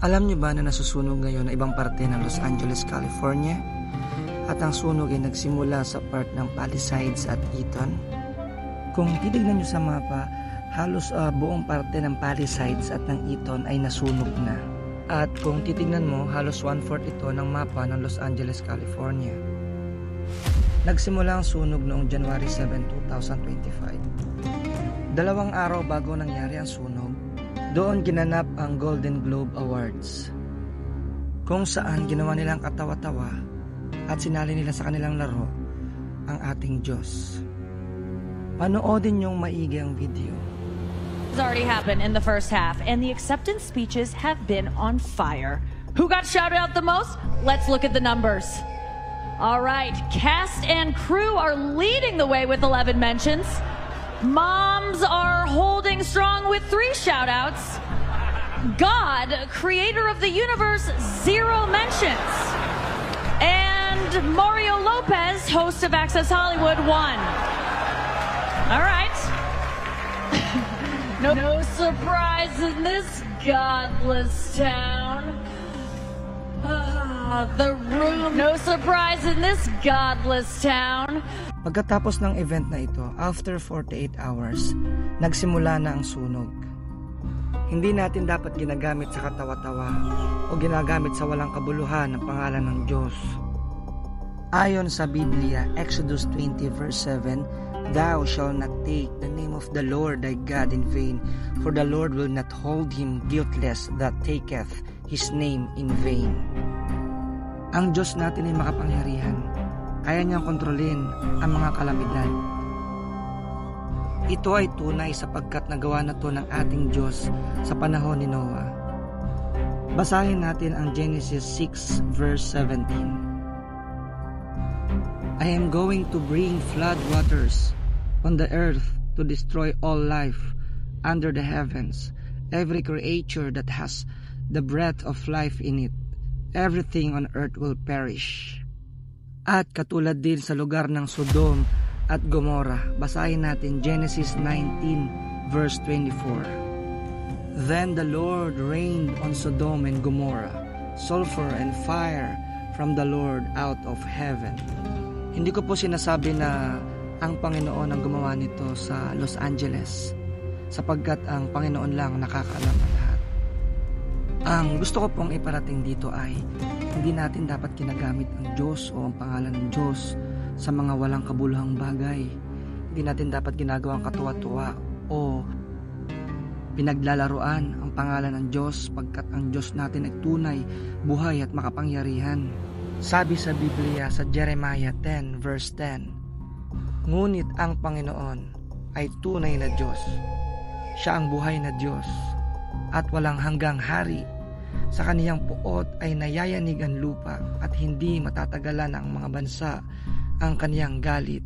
Alam niyo ba na nasusunog ngayon na ibang parte ng Los Angeles, California? At ang sunog ay nagsimula sa part ng Palisades at Eaton. Kung titignan niyo sa mapa, halos buong parte ng Palisades at ng Eaton ay nasunog na. At kung titignan mo, halos 1/4 ito ng mapa ng Los Angeles, California. Nagsimula ang sunog noong January 7, 2025. 2 araw bago nangyari ang sunog, doon ginanap ang Golden Globe Awards, kung saan ginawa nilang katawa-tawa at sinali nila sa kanilang laro ang ating Diyos. Panoodin niyong maigi ang video. Has already happened in the first half, and the acceptance speeches have been on fire. Who got shouted out the most? Let's look at the numbers. All right, cast and crew are leading the way with 11 mentions. Moms are holding strong with 3 shout-outs. God, creator of the universe, 0 mentions. And Mario Lopez, host of Access Hollywood, 1. All right. No surprise in this godless town. No surprise in this godless town. Pagkatapos ng event na ito, after 48 hours, nagsimula na ang sunog. Hindi natin dapat ginagamit sa katawa-tawa o ginagamit sa walang kabuluhan ang pangalan ng Diyos. Ayon sa Biblia, Exodus 20 verse 7, "Thou shalt not take the name of the Lord thy God in vain, for the Lord will not hold him guiltless that taketh his name in vain." Ang Diyos natin ay makapangyarihan. Kaya niyang kontrolin ang mga kalamidad. Ito ay tunay sapagkat nagawa na to ng ating Diyos sa panahon ni Noah. Basahin natin ang Genesis 6 verse 17. "I am going to bring flood waters on the earth to destroy all life under the heavens, every creature that has the breath of life in it. Everything on earth will perish." At katulad din sa lugar ng Sodom at Gomorrah, basahin natin Genesis 19 verse 24. "Then the Lord rained on Sodom and Gomorrah sulfur and fire from the Lord out of heaven." Hindi ko po sinasabi na ang Panginoon ang gumawa nito sa Los Angeles, sapagkat ang Panginoon lang nakakaalam ng lahat. Ang gusto ko pong iparating dito ay hindi natin dapat ginagamit ang Diyos o ang pangalan ng Diyos sa mga walang kabuluhang bagay. Hindi natin dapat ginagawang katuwa-tuwa o pinaglalaruan ang pangalan ng Diyos, pagkat ang Diyos natin ay tunay, buhay at makapangyarihan. Sabi sa Biblia sa Jeremiah 10 verse 10, "Ngunit ang Panginoon ay tunay na Diyos. Siya ang buhay na Diyos at walang hanggang hari. Sa kaniyang puot ay nayayanig ang lupa at hindi matatagalan ang mga bansa ang kaniyang galit.